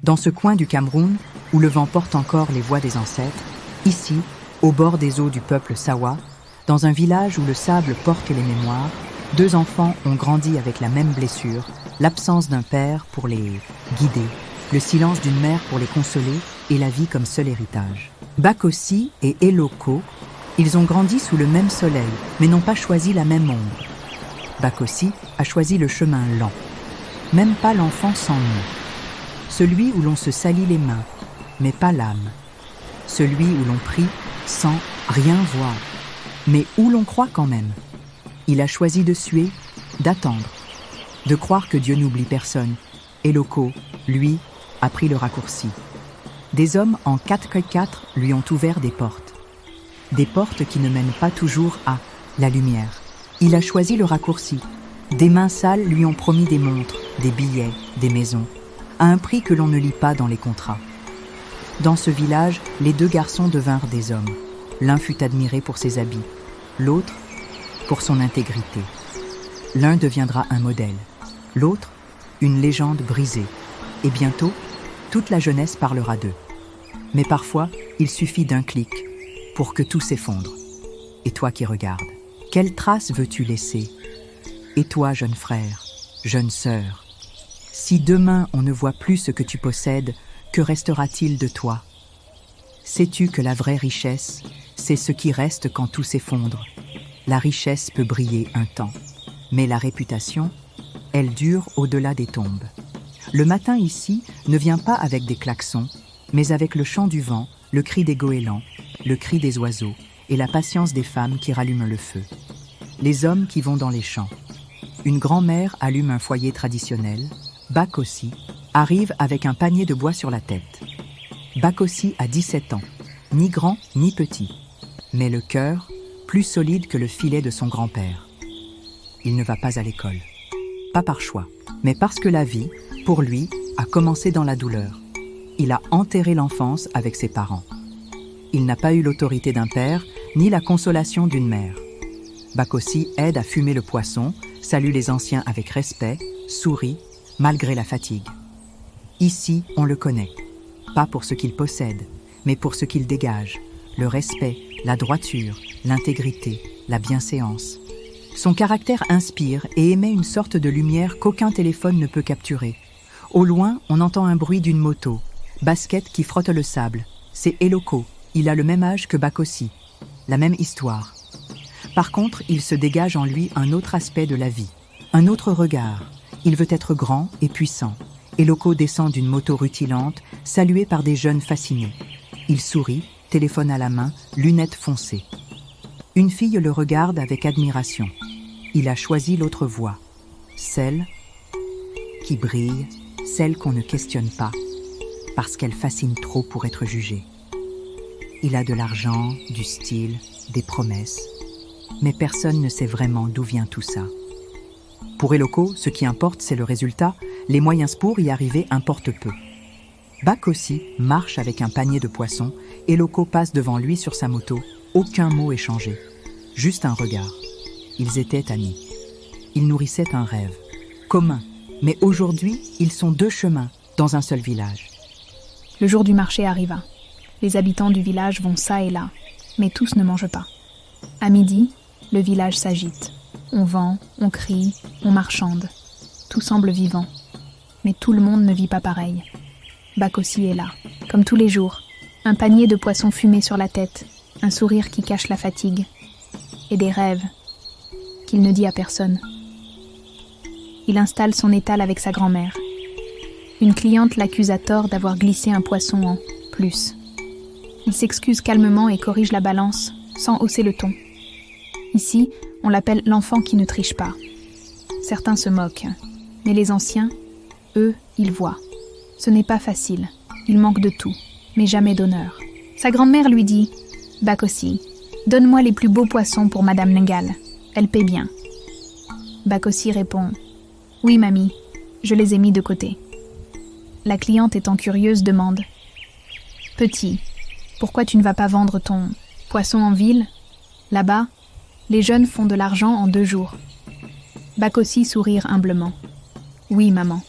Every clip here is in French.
Dans ce coin du Cameroun, où le vent porte encore les voix des ancêtres, ici, au bord des eaux du peuple Sawa, dans un village où le sable porte les mémoires, 2 enfants ont grandi avec la même blessure, l'absence d'un père pour les guider, le silence d'une mère pour les consoler et la vie comme seul héritage. Bakossi et Eloko, ils ont grandi sous le même soleil, mais n'ont pas choisi la même ombre. Bakossi a choisi le chemin lent, même pas l'enfant sans nom. Celui où l'on se salit les mains, mais pas l'âme. Celui où l'on prie sans rien voir, mais où l'on croit quand même. Il a choisi de suer, d'attendre, de croire que Dieu n'oublie personne. Eloko, lui, a pris le raccourci. Des hommes en 4x4 lui ont ouvert des portes. Des portes qui ne mènent pas toujours à la lumière. Il a choisi le raccourci. Des mains sales lui ont promis des montres, des billets, des maisons, à un prix que l'on ne lit pas dans les contrats. Dans ce village, les 2 garçons devinrent des hommes. L'un fut admiré pour ses habits, l'autre pour son intégrité. L'un deviendra un modèle, l'autre une légende brisée. Et bientôt, toute la jeunesse parlera d'eux. Mais parfois, il suffit d'un clic pour que tout s'effondre. Et toi qui regardes, quelle trace veux-tu laisser ? Et toi, jeune frère, jeune sœur, si demain on ne voit plus ce que tu possèdes, que restera-t-il de toi ? Sais-tu que la vraie richesse, c'est ce qui reste quand tout s'effondre ? La richesse peut briller un temps, mais la réputation, elle dure au-delà des tombes. Le matin ici ne vient pas avec des klaxons, mais avec le chant du vent, le cri des goélands, le cri des oiseaux et la patience des femmes qui rallument le feu. Les hommes qui vont dans les champs. Une grand-mère allume un foyer traditionnel. Bakossi arrive avec un panier de bois sur la tête. Bakossi a 17 ans, ni grand ni petit, mais le cœur plus solide que le filet de son grand-père. Il ne va pas à l'école, pas par choix, mais parce que la vie, pour lui, a commencé dans la douleur. Il a enterré l'enfance avec ses parents. Il n'a pas eu l'autorité d'un père, ni la consolation d'une mère. Bakossi aide à fumer le poisson, salue les anciens avec respect, sourit, malgré la fatigue. Ici, on le connaît, pas pour ce qu'il possède, mais pour ce qu'il dégage, le respect, la droiture, l'intégrité, la bienséance. Son caractère inspire et émet une sorte de lumière qu'aucun téléphone ne peut capturer. Au loin, on entend un bruit d'une moto, Basket qui frotte le sable. C'est Eloko, il a le même âge que Bakossi, la même histoire. Par contre, il se dégage en lui un autre aspect de la vie, un autre regard. Il veut être grand et puissant. Eloko descend d'une moto rutilante, salué par des jeunes fascinés. Il sourit, téléphone à la main, lunettes foncées. Une fille le regarde avec admiration. Il a choisi l'autre voie, celle qui brille, celle qu'on ne questionne pas, parce qu'elle fascine trop pour être jugée. Il a de l'argent, du style, des promesses, mais personne ne sait vraiment d'où vient tout ça. Pour Eloko, ce qui importe, c'est le résultat. Les moyens pour y arriver importent peu. Bakossi marche avec un panier de poissons. Eloko passe devant lui sur sa moto. Aucun mot échangé. Juste un regard. Ils étaient amis. Ils nourrissaient un rêve. Commun. Mais aujourd'hui, ils sont 2 chemins dans un seul village. Le jour du marché arriva. Les habitants du village vont çà et là, mais tous ne mangent pas. À midi, le village s'agite. On vend, on crie, on marchande. Tout semble vivant. Mais tout le monde ne vit pas pareil. Bakossi est là, comme tous les jours. Un panier de poissons fumés sur la tête, un sourire qui cache la fatigue, et des rêves qu'il ne dit à personne. Il installe son étal avec sa grand-mère. Une cliente l'accuse à tort d'avoir glissé un poisson en plus. Il s'excuse calmement et corrige la balance, sans hausser le ton. Ici, on l'appelle l'enfant qui ne triche pas. Certains se moquent, mais les anciens, eux, ils voient. Ce n'est pas facile, il manque de tout, mais jamais d'honneur. Sa grand-mère lui dit « Bakossi, donne-moi les plus beaux poissons pour Madame Ngal, elle paie bien. » Bakossi répond « Oui, mamie, je les ai mis de côté. » La cliente étant curieuse demande « Petit, pourquoi tu ne vas pas vendre ton poisson en ville ? Là-bas, les jeunes font de l'argent en 2 jours. » Bakossi sourit humblement. « Oui, maman,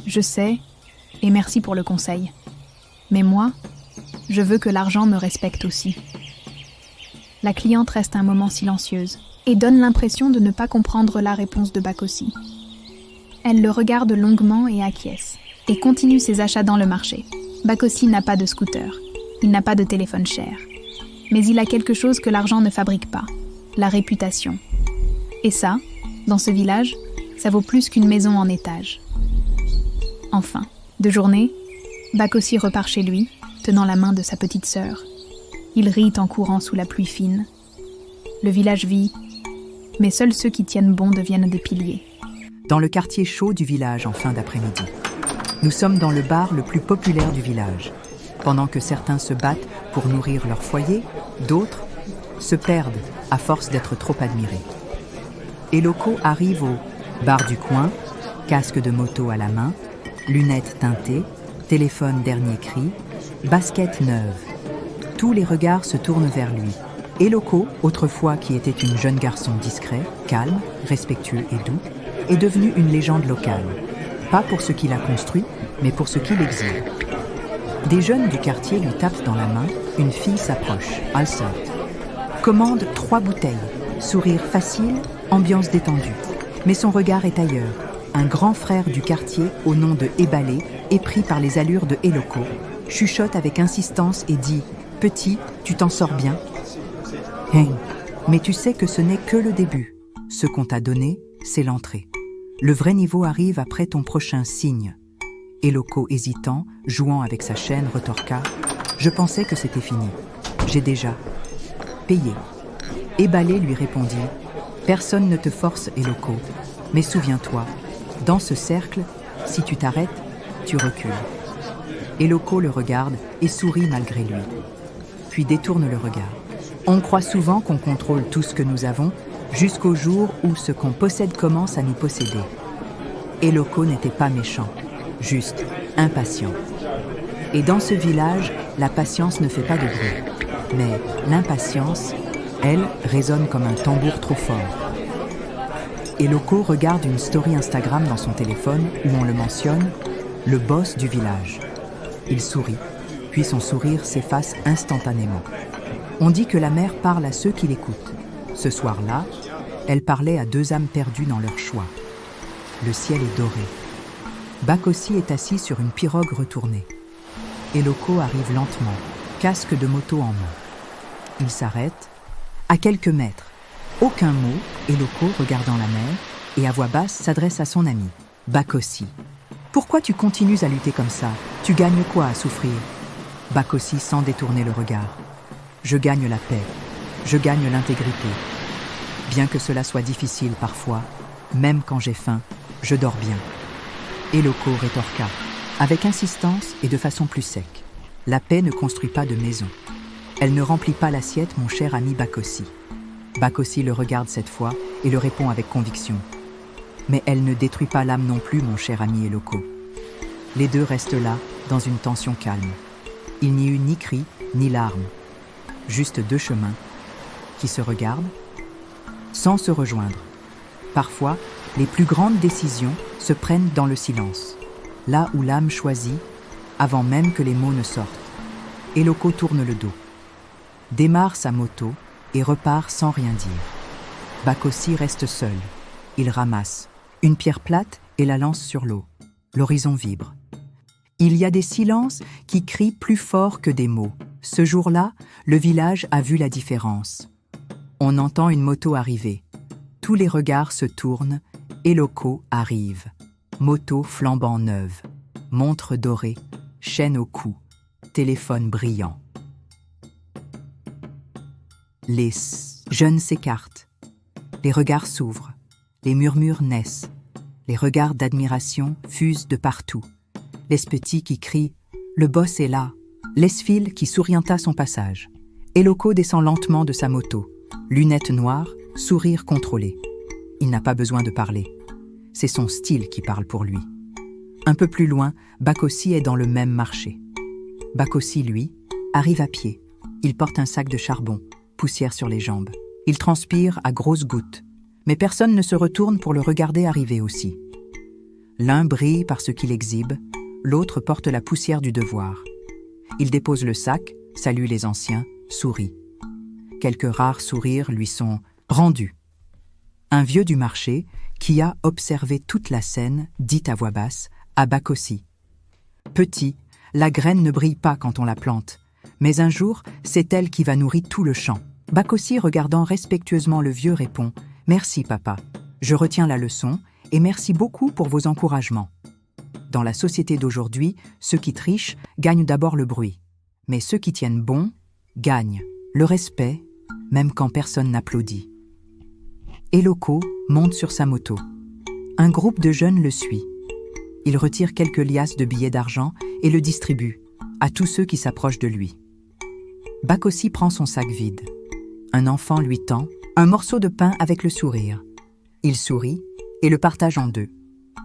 je sais, et merci pour le conseil. Mais moi, je veux que l'argent me respecte aussi. La cliente reste un moment silencieuse et donne l'impression de ne pas comprendre la réponse de Bakossi. Elle le regarde longuement et acquiesce, et continue ses achats dans le marché. Bakossi n'a pas de scooter, il n'a pas de téléphone cher. Mais il a quelque chose que l'argent ne fabrique pas, la réputation. Et ça, dans ce village, ça vaut plus qu'une maison en étage. Enfin, de journée, Bakossi repart chez lui, tenant la main de sa petite sœur. Il rit en courant sous la pluie fine. Le village vit, mais seuls ceux qui tiennent bon deviennent des piliers. Dans le quartier chaud du village en fin d'après-midi. Nous sommes dans le bar le plus populaire du village. Pendant que certains se battent pour nourrir leur foyer, d'autres se perdent à force d'être trop admirés. Eloko arrive au bar du coin, casque de moto à la main, lunettes teintées, téléphone dernier cri, basket neuve. Tous les regards se tournent vers lui. Eloko, autrefois qui était une jeune garçon discret, calme, respectueux et doux, est devenu une légende locale. Pas pour ce qu'il a construit, mais pour ce qu'il exhibe. Des jeunes du quartier lui tapent dans la main, une fille s'approche, elle saute. Commande 3 bouteilles, sourire facile, ambiance détendue. Mais son regard est ailleurs. Un grand frère du quartier, au nom de Ebalé, épris par les allures de Eloko, chuchote avec insistance et dit « Petit, tu t'en sors bien ?» Hey, mais tu sais que ce n'est que le début. Ce qu'on t'a donné, c'est l'entrée. Le vrai niveau arrive après ton prochain signe. Eloko, hésitant, jouant avec sa chaîne, retorqua « Je pensais que c'était fini. J'ai déjà payé. » Ebalé lui répondit « Personne ne te force, Eloko. Mais souviens-toi, dans ce cercle, si tu t'arrêtes, tu recules. » Eloko le regarde et sourit malgré lui, puis détourne le regard. On croit souvent qu'on contrôle tout ce que nous avons, jusqu'au jour où ce qu'on possède commence à nous posséder. Eloko n'était pas méchant, juste impatient. Et dans ce village, la patience ne fait pas de bruit. Mais l'impatience, elle, résonne comme un tambour trop fort. Eloko regarde une story Instagram dans son téléphone où on le mentionne, le boss du village. Il sourit, puis son sourire s'efface instantanément. On dit que la mère parle à ceux qui l'écoutent. Ce soir-là, elle parlait à 2 âmes perdues dans leur choix. Le ciel est doré. Bakossi est assis sur une pirogue retournée. Eloko arrive lentement, casque de moto en main. Il s'arrête, à quelques mètres. Aucun mot, Eloko, regardant la mer, et à voix basse s'adresse à son ami. Bakossi. Pourquoi tu continues à lutter comme ça? Tu gagnes quoi à souffrir? Bakossi sans détourner le regard. Je gagne la paix. Je gagne l'intégrité. Bien que cela soit difficile parfois, même quand j'ai faim, je dors bien. Eloko rétorqua, avec insistance et de façon plus sec. La paix ne construit pas de maison. Elle ne remplit pas l'assiette, mon cher ami Bakossi. Bakossi le regarde cette fois et le répond avec conviction. Mais elle ne détruit pas l'âme non plus, mon cher ami Eloko. Les deux restent là, dans une tension calme. Il n'y eut ni cris, ni larmes. Juste 2 chemins qui se regardent sans se rejoindre. Parfois, les plus grandes décisions se prennent dans le silence, là où l'âme choisit, avant même que les mots ne sortent. Eloko tourne le dos, démarre sa moto et repart sans rien dire. Bakossi reste seul. Il ramasse une pierre plate et la lance sur l'eau. L'horizon vibre. Il y a des silences qui crient plus fort que des mots. Ce jour-là, le village a vu la différence. On entend une moto arriver. Tous les regards se tournent. Eloko arrive. Moto flambant neuve. Montre dorée. Chaîne au cou. Téléphone brillant. Les jeunes s'écartent. Les regards s'ouvrent. Les murmures naissent. Les regards d'admiration fusent de partout. L'espétit qui crie « Le boss est là !» L'esfile qui sourienta son passage. Eloko descend lentement de sa moto. Lunettes noires, sourire contrôlé. Il n'a pas besoin de parler. C'est son style qui parle pour lui. Un peu plus loin, Bakossi est dans le même marché. Bakossi, lui, arrive à pied. Il porte un sac de charbon, poussière sur les jambes. Il transpire à grosses gouttes. Mais personne ne se retourne pour le regarder arriver aussi. L'un brille par ce qu'il exhibe, l'autre porte la poussière du devoir. Il dépose le sac, salue les anciens, sourit. Quelques rares sourires lui sont rendus. Un vieux du marché, qui a observé toute la scène, dit à voix basse à Bakossi. « Petit, la graine ne brille pas quand on la plante, mais un jour, c'est elle qui va nourrir tout le champ. » Bakossi, regardant respectueusement le vieux, répond « Merci, papa. Je retiens la leçon et merci beaucoup pour vos encouragements. » Dans la société d'aujourd'hui, ceux qui trichent gagnent d'abord le bruit. Mais ceux qui tiennent bon gagnent le respect, même quand personne n'applaudit. Eloko monte sur sa moto. Un groupe de jeunes le suit. Il retire quelques liasses de billets d'argent et le distribue à tous ceux qui s'approchent de lui. Bakossi prend son sac vide. Un enfant lui tend un morceau de pain avec le sourire. Il sourit et le partage en deux.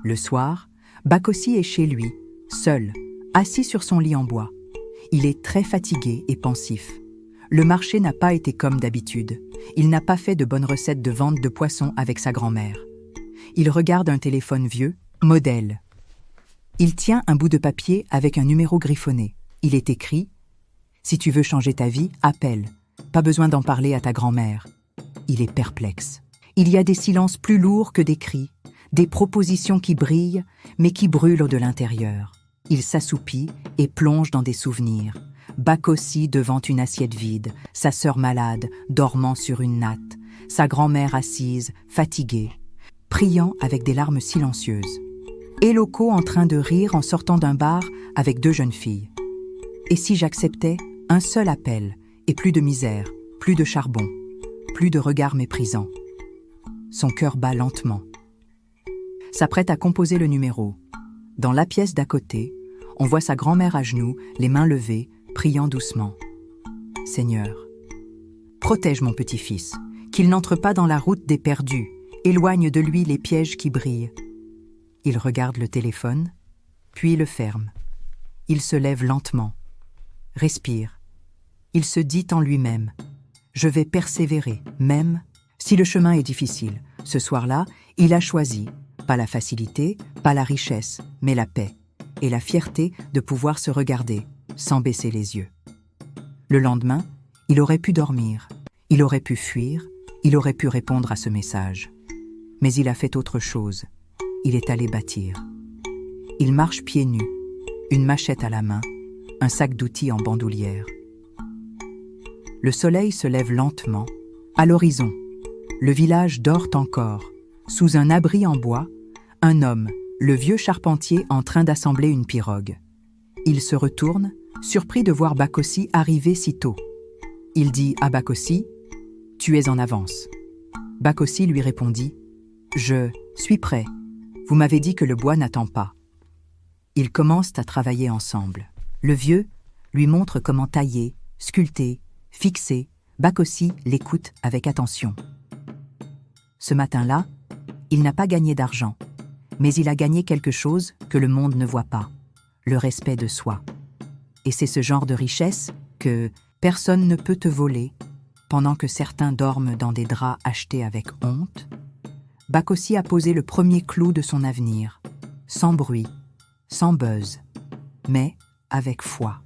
Le soir, Bakossi est chez lui, seul, assis sur son lit en bois. Il est très fatigué et pensif. Le marché n'a pas été comme d'habitude. Il n'a pas fait de bonnes recettes de vente de poissons avec sa grand-mère. Il regarde un téléphone vieux, modèle. Il tient un bout de papier avec un numéro griffonné. Il est écrit « Si tu veux changer ta vie, appelle. Pas besoin d'en parler à ta grand-mère. » Il est perplexe. Il y a des silences plus lourds que des cris, des propositions qui brillent, mais qui brûlent de l'intérieur. Il s'assoupit et plonge dans des souvenirs. Bakossi devant une assiette vide, sa sœur malade, dormant sur une natte, sa grand-mère assise, fatiguée, priant avec des larmes silencieuses. Eloko en train de rire en sortant d'un bar avec deux jeunes filles. Et si j'acceptais un seul appel, et plus de misère, plus de charbon, plus de regards méprisants. Son cœur bat lentement. S'apprête à composer le numéro. Dans la pièce d'à côté, on voit sa grand-mère à genoux, les mains levées, priant doucement. « Seigneur, protège mon petit-fils, qu'il n'entre pas dans la route des perdus, éloigne de lui les pièges qui brillent. » Il regarde le téléphone, puis le ferme. Il se lève lentement, respire. Il se dit en lui-même « Je vais persévérer, même si le chemin est difficile. » Ce soir-là, il a choisi, pas la facilité, pas la richesse, mais la paix et la fierté de pouvoir se regarder sans baisser les yeux. Le lendemain, il aurait pu dormir, il aurait pu fuir, il aurait pu répondre à ce message. Mais il a fait autre chose. Il est allé bâtir. Il marche pieds nus, une machette à la main, un sac d'outils en bandoulière. Le soleil se lève lentement. À l'horizon, le village dort encore. Sous un abri en bois, un homme, le vieux charpentier, en train d'assembler une pirogue. Il se retourne, surpris de voir Bakossi arriver si tôt. Il dit à Bakossi « Tu es en avance ». Bakossi lui répondit « Je suis prêt. Vous m'avez dit que le bois n'attend pas. » Ils commencent à travailler ensemble. Le vieux lui montre comment tailler, sculpter, fixer. Bakossi l'écoute avec attention. Ce matin-là, il n'a pas gagné d'argent, mais il a gagné quelque chose que le monde ne voit pas, le respect de soi. Et c'est ce genre de richesse que personne ne peut te voler, pendant que certains dorment dans des draps achetés avec honte. Bakossi a posé le premier clou de son avenir, sans bruit, sans buzz, mais avec foi.